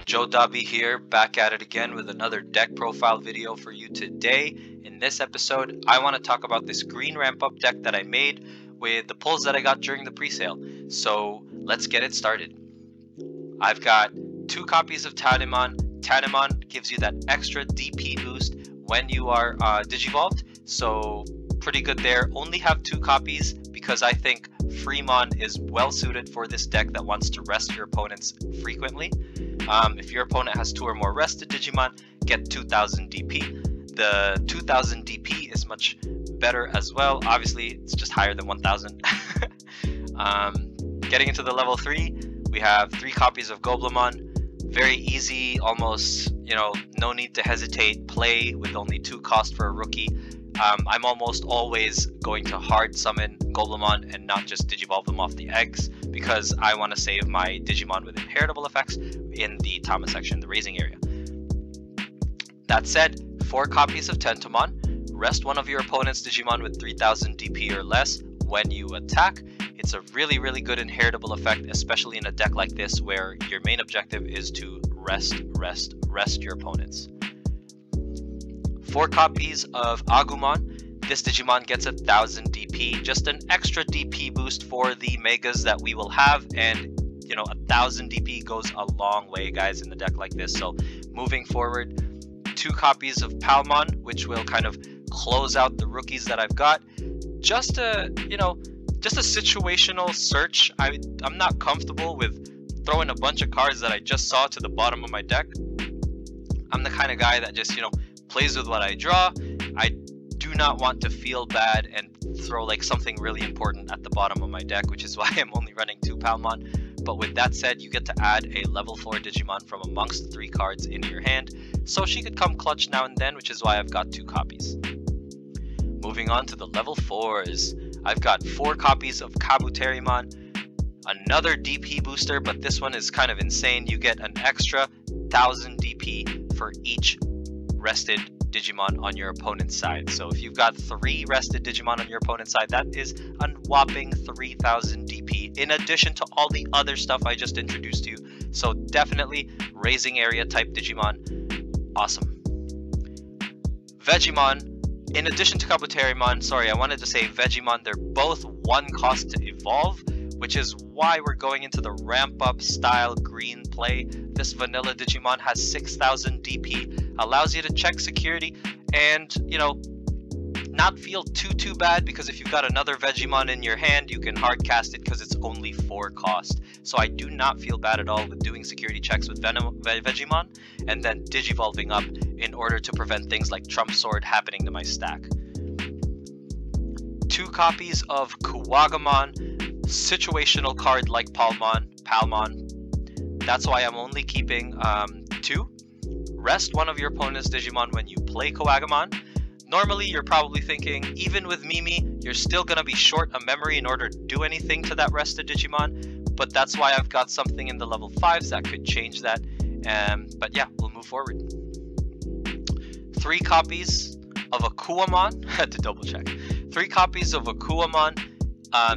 Joe Dobby here, back at it again with another deck profile video for you today. In this episode, I want to talk about this green ramp up deck that I made with the pulls that I got during the presale. So let's get it started. I've got 2 copies of Tamers. Tamers gives you that extra DP boost when you are Digivolved, so pretty good there. Only have 2 copies because I think Freemon is well suited for this deck that wants to rest your opponents frequently. If your opponent has 2 or more rested Digimon, get 2000 DP. The 2000 DP is much better as well. Obviously, it's just higher than 1000. Getting into the level 3, we have 3 copies of Goblimon. Very easy, almost, no need to hesitate. Play with only 2 cost for a rookie. I'm almost always going to hard summon Goblimon and not just Digivolve them off the eggs, because I want to save my Digimon with inheritable effects in the Tama section, the raising area. That said, 4 copies of Tentomon. Rest one of your opponent's Digimon with 3000 DP or less when you attack. It's a really good inheritable effect, especially in a deck like this where your main objective is to rest your opponents. 4 copies of Agumon. This Digimon gets 1000 DP, just an extra DP boost for the megas that we will have, and 1000 DP goes a long way, guys, in the deck like this. So moving forward, 2 copies of Palmon, which will kind of close out the rookies that I've got. Just a situational search. I'm not comfortable with throwing a bunch of cards that I just saw to the bottom of my deck. I'm the kind of guy that just plays with what I draw. I do not want to feel bad and throw like something really important at the bottom of my deck, which is why I'm only running 2 Palmon. But with that said, you get to add a level 4 Digimon from amongst the 3 cards in your hand, so she could come clutch now and then, which is why I've got 2 copies. Moving on to the level 4s, I've got 4 copies of Kabuterimon, another DP booster, but this one is kind of insane. You get an extra 1000 DP for each rested Digimon on your opponent's side. So if you've got 3 rested Digimon on your opponent's side, that is a whopping 3000 DP, in addition to all the other stuff I just introduced to you. So definitely raising area type Digimon. Awesome. Vegemon. In addition to Kabuterimon, sorry, I wanted to say Vegemon, they're both 1 cost to evolve, which is why we're going into the ramp up style green play. This vanilla Digimon has 6000 DP, allows you to check security and, not feel too bad, because if you've got another Vegemon in your hand, you can hard cast it because it's only 4 cost. So I do not feel bad at all with doing security checks with Vegemon and then digivolving up in order to prevent things like Trump Sword happening to my stack. 2 copies of Kuwagamon, situational card like Palmon. That's why I'm only keeping 2. Rest one of your opponent's Digimon when you play Kuwagamon. Normally, you're probably thinking, even with Mimi, you're still going to be short a memory in order to do anything to that rested Digimon, but that's why I've got something in the level 5s that could change that. But yeah, we'll move forward. 3 copies of Akuamon, had to double check. 3 copies of Akuamon,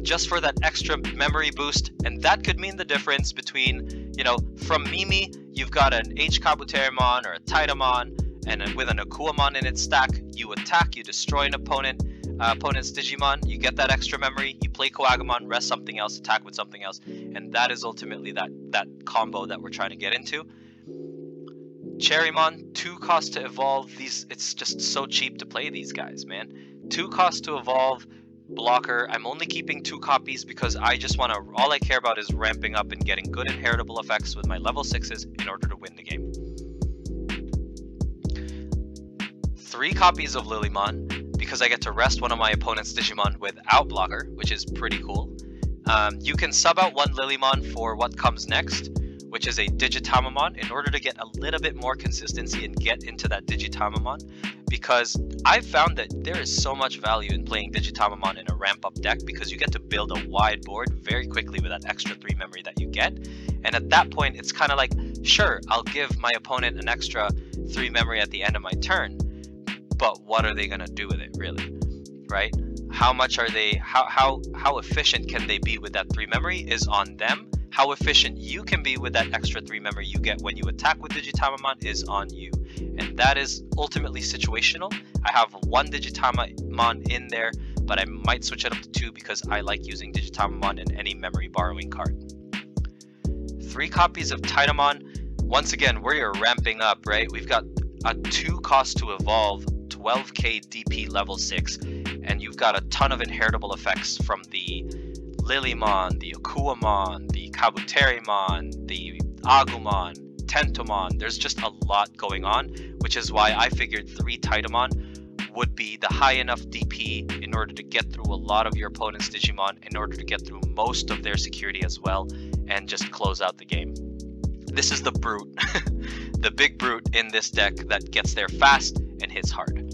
just for that extra memory boost, and that could mean the difference between, from Mimi, you've got an H Kabuterimon or a Titamon, and with an Akuamon in its stack, you attack, you destroy an opponent's Digimon, you get that extra memory, you play Kuwagamon, rest something else, attack with something else, and that is ultimately that combo that we're trying to get into. Cherrymon, 2 costs to evolve. It's just so cheap to play these guys, man. 2 costs to evolve, blocker. I'm only keeping 2 copies because I just want to, all I care about is ramping up and getting good inheritable effects with my level 6s in order to win the game. 3 copies of Lilymon, because I get to rest one of my opponent's Digimon without blocker, which is pretty cool. You can sub out 1 Lilymon for what comes next, which is a Digitamamon, in order to get a little bit more consistency and get into that Digitamamon, because I've found that there is so much value in playing Digitamamon in a ramp up deck, because you get to build a wide board very quickly with that extra 3 memory that you get, and at that point it's kind of like, sure, I'll give my opponent an extra 3 memory at the end of my turn, but what are they going to do with it, really, right? How much are they, how efficient can they be with that 3 memory is on them. How efficient you can be with that extra 3 memory you get when you attack with Digitamamon is on you. And that is ultimately situational. I have 1 Digitamamon in there, but I might switch it up to 2 because I like using Digitamamon in any memory borrowing card. 3 copies of Titamon. Once again, we're ramping up, right? We've got a 2 cost to evolve, 12k DP level 6, and you've got a ton of inheritable effects from the Lilymon, the Akuamon, the Kabuterimon, the Agumon, Tentomon. There's just a lot going on, which is why I figured 3 Titamon would be the high enough DP in order to get through a lot of your opponent's Digimon, in order to get through most of their security as well, and just close out the game. This is the brute, the big brute in this deck that gets there fast and hits hard.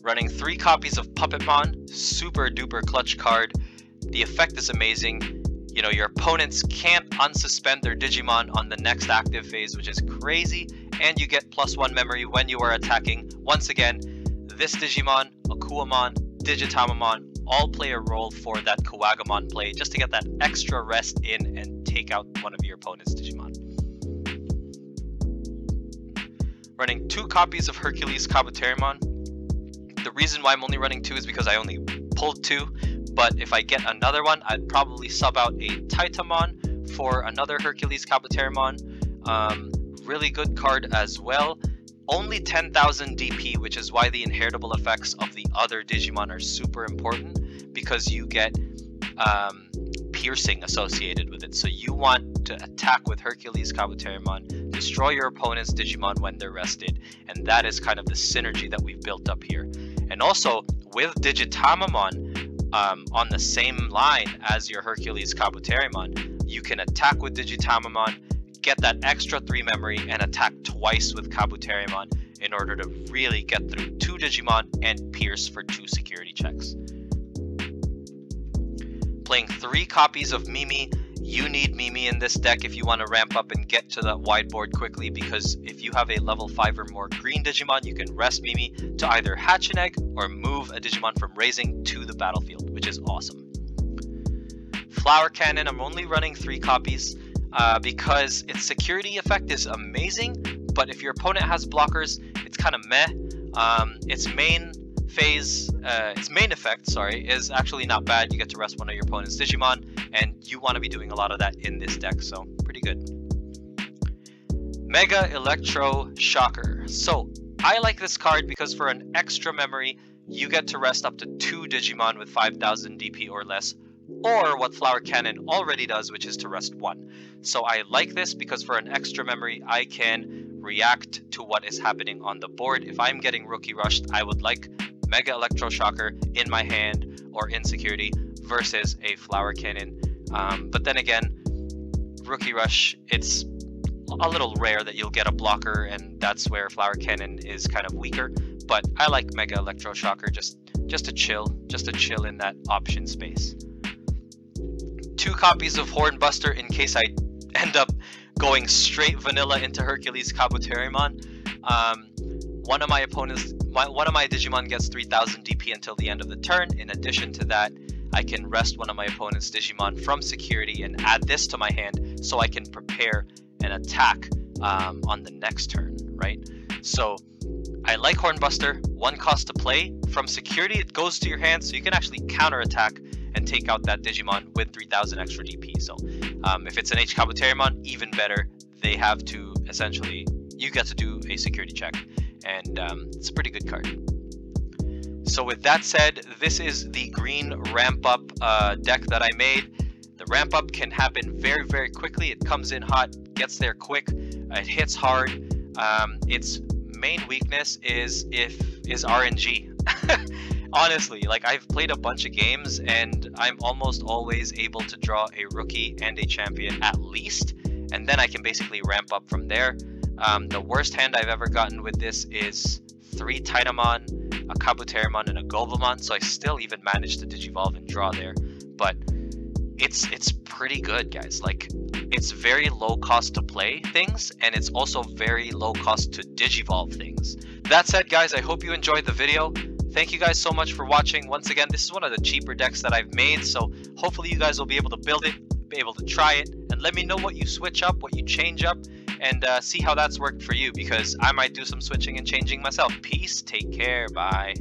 Running 3 copies of Puppetmon, super duper clutch card. The effect is amazing. You know, your opponents can't unsuspend their Digimon on the next active phase, which is crazy, and you get +1 memory when you are attacking. Once again, this Digimon, Akuamon, Digitamamon all play a role for that Kuwagamon play, just to get that extra rest in and take out one of your opponent's Digimon. Running 2 copies of Hercules Kabuterimon. The reason why I'm only running 2 is because I only pulled 2, but if I get another one, I'd probably sub out a Titamon for another Hercules Kabuterimon. Really good card as well. Only 10,000 DP, which is why the inheritable effects of the other Digimon are super important, because you get piercing associated with it. So you want to attack with Hercules Kabuterimon, destroy your opponent's Digimon when they're rested, and that is kind of the synergy that we've built up here. And also with Digitamamon on the same line as your Hercules Kabuterimon, you can attack with Digitamamon, get that extra 3 memory, and attack twice with Kabuterimon in order to really get through 2 Digimon and pierce for 2 security checks. Playing 3 copies of Mimi. You need Mimi in this deck if you want to ramp up and get to that wide board quickly, because if you have a level 5 or more green Digimon, you can rest Mimi to either hatch an egg or move a Digimon from raising to the battlefield, which is awesome. Flower Cannon, I'm only running 3 copies because its security effect is amazing, but if your opponent has blockers, it's kind of meh. Its main effect, is actually not bad. You get to rest one of your opponent's Digimon, and you want to be doing a lot of that in this deck, so pretty good. Mega Electro Shocker. So I like this card because for an extra memory, you get to rest up to 2 Digimon with 5,000 DP or less, or what Flower Cannon already does, which is to rest 1. So I like this because for an extra memory, I can react to what is happening on the board. If I'm getting Rookie Rushed, I would like Mega Electroshocker in my hand or in security versus a Flower Cannon. But then again, Rookie Rush, it's a little rare that you'll get a blocker, and that's where Flower Cannon is kind of weaker. But I like Mega Electroshocker just to chill in that option space. 2 copies of Hornbuster in case I end up going straight vanilla into Hercules Kabuterimon. One of my Digimon gets 3,000 DP until the end of the turn. In addition to that, I can rest one of my opponent's Digimon from security and add this to my hand so I can prepare an attack on the next turn, right? So I like Hornbuster. 1 cost to play. From security, it goes to your hand, so you can actually counterattack and take out that Digimon with 3,000 extra DP. So if it's an H Kabuterimon, even better. They have to essentially, you get to do a security check, and it's a pretty good card. So with that said, this is the green ramp up deck that I made. The ramp up can happen very, very quickly. It comes in hot, gets there quick, it hits hard. Its main weakness is RNG. Honestly, like, I've played a bunch of games and I'm almost always able to draw a rookie and a champion at least, and then I can basically ramp up from there. The worst hand I've ever gotten with this is 3 Titamon, a Kabuterimon, and a Goblimon, so I still even managed to Digivolve and draw there. But it's pretty good, guys. Like, it's very low cost to play things, and it's also very low cost to Digivolve things. That said, guys, I hope you enjoyed the video. Thank you guys so much for watching. Once again, this is one of the cheaper decks that I've made, so hopefully you guys will be able to build it be able to try it, and let me know what you switch up, what you change up, and see how that's worked for you, because I might do some switching and changing myself. Peace, take care, bye.